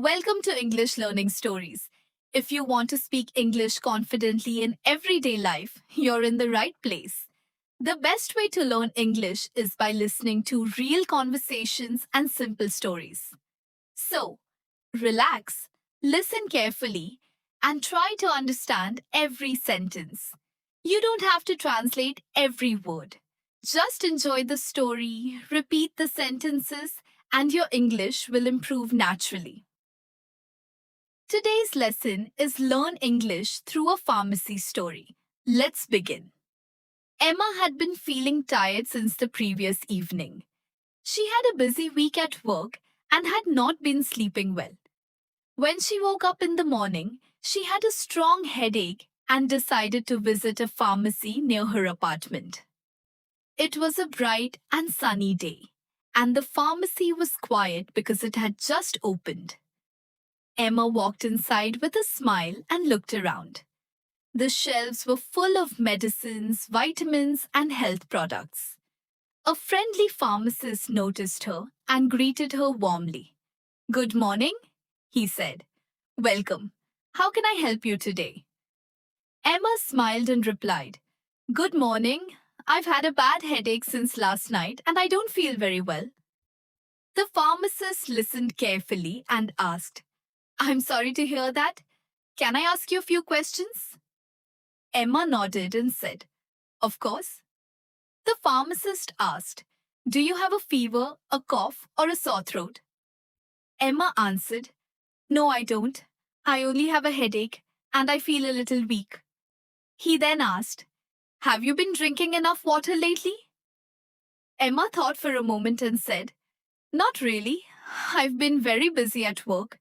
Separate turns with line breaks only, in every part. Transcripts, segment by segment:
Welcome to English Learning Stories. If you want to speak English confidently in everyday life, you're in the right place. The best way to learn English is by listening to real conversations and simple stories. So, relax, listen carefully, and try to understand every sentence. You don't have to translate every word. Just enjoy the story, repeat the sentences, and your English will improve naturally. Today's lesson is Learn English through a pharmacy story. Let's begin. Emma had been feeling tired since the previous evening. She had a busy week at work and had not been sleeping well. When she woke up in the morning, she had a strong headache and decided to visit a pharmacy near her apartment. It was a bright and sunny day, and the pharmacy was quiet because it had just opened. Emma walked inside with a smile and looked around. The shelves were full of medicines, vitamins, and health products. A friendly pharmacist noticed her and greeted her warmly. "Good morning," he said. "Welcome. How can I help you today?" Emma smiled and replied, "Good morning. I've had a bad headache since last night and I don't feel very well." The pharmacist listened carefully and asked, "I'm sorry to hear that. Can I ask you a few questions?" Emma nodded and said, "Of course." The pharmacist asked, "Do you have a fever, a cough, or a sore throat?" Emma answered, "No, I don't. I only have a headache, and I feel a little weak." He then asked, "Have you been drinking enough water lately?" Emma thought for a moment and said, "Not really. I've been very busy at work,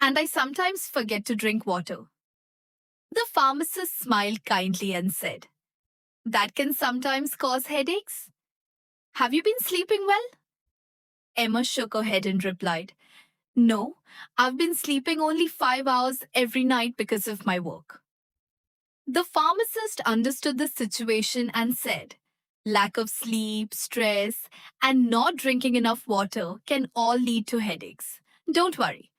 and I sometimes forget to drink water." The pharmacist smiled kindly and said, "That can sometimes cause headaches. Have you been sleeping well?" Emma shook her head and replied, "No, I've been sleeping only 5 hours every night because of my work." The pharmacist understood the situation and said, "Lack of sleep, stress, and not drinking enough water can all lead to headaches. Don't worry.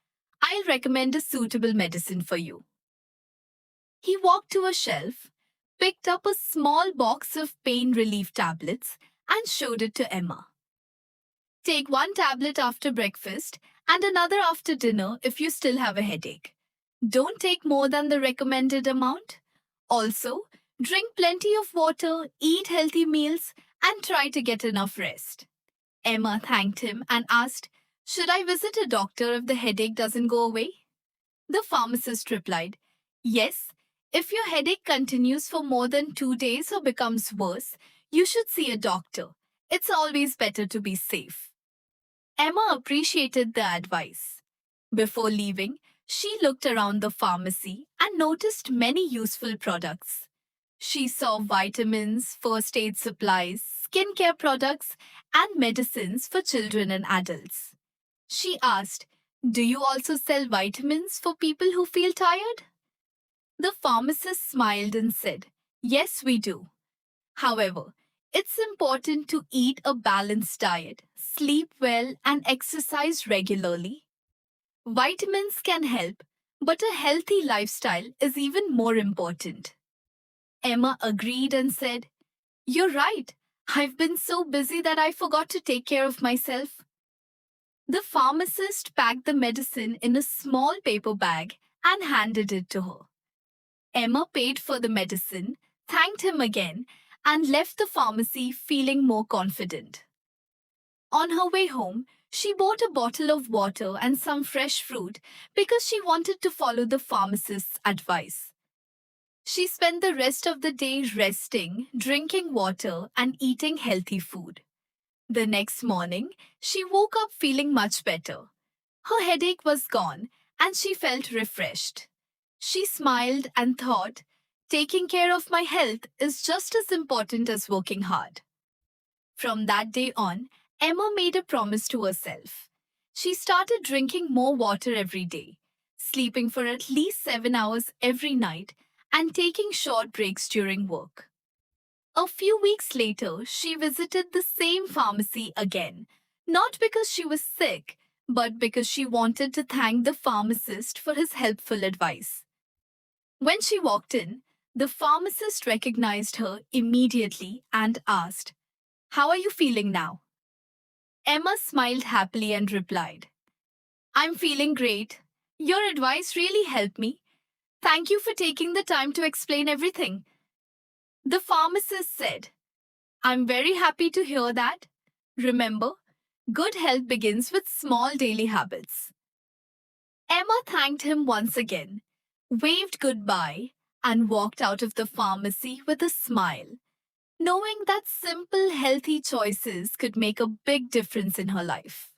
I'll recommend a suitable medicine for you." He walked to a shelf, picked up a small box of pain relief tablets, and showed it to Emma. "Take one tablet after breakfast and another after dinner if you still have a headache. Don't take more than the recommended amount. Also, drink plenty of water, eat healthy meals, and try to get enough rest." Emma thanked him and asked, "Should I visit a doctor if the headache doesn't go away?" The pharmacist replied, "Yes, if your headache continues for more than 2 days or becomes worse, you should see a doctor. It's always better to be safe." Emma appreciated the advice. Before leaving, she looked around the pharmacy and noticed many useful products. She saw vitamins, first aid supplies, skincare products, and medicines for children and adults. She asked, "Do you also sell vitamins for people who feel tired?" The pharmacist smiled and said, "Yes, we do. However, it's important to eat a balanced diet, sleep well, and exercise regularly. Vitamins can help, but a healthy lifestyle is even more important." Emma agreed and said, "You're right. I've been so busy that I forgot to take care of myself." The pharmacist packed the medicine in a small paper bag and handed it to her. Emma paid for the medicine, thanked him again, and left the pharmacy feeling more confident. On her way home, she bought a bottle of water and some fresh fruit because she wanted to follow the pharmacist's advice. She spent the rest of the day resting, drinking water, and eating healthy food. The next morning, she woke up feeling much better. Her headache was gone, and she felt refreshed. She smiled and thought, "Taking care of my health is just as important as working hard." From that day on, Emma made a promise to herself. She started drinking more water every day, sleeping for at least 7 hours every night, and taking short breaks during work. A few weeks later, she visited the same pharmacy again, not because she was sick, but because she wanted to thank the pharmacist for his helpful advice. When she walked in, the pharmacist recognized her immediately and asked, "How are you feeling now?" Emma smiled happily and replied, "I'm feeling great. Your advice really helped me. Thank you for taking the time to explain everything." The pharmacist said, "I'm very happy to hear that. Remember, good health begins with small daily habits." Emma thanked him once again, waved goodbye, and walked out of the pharmacy with a smile, knowing that simple, healthy choices could make a big difference in her life.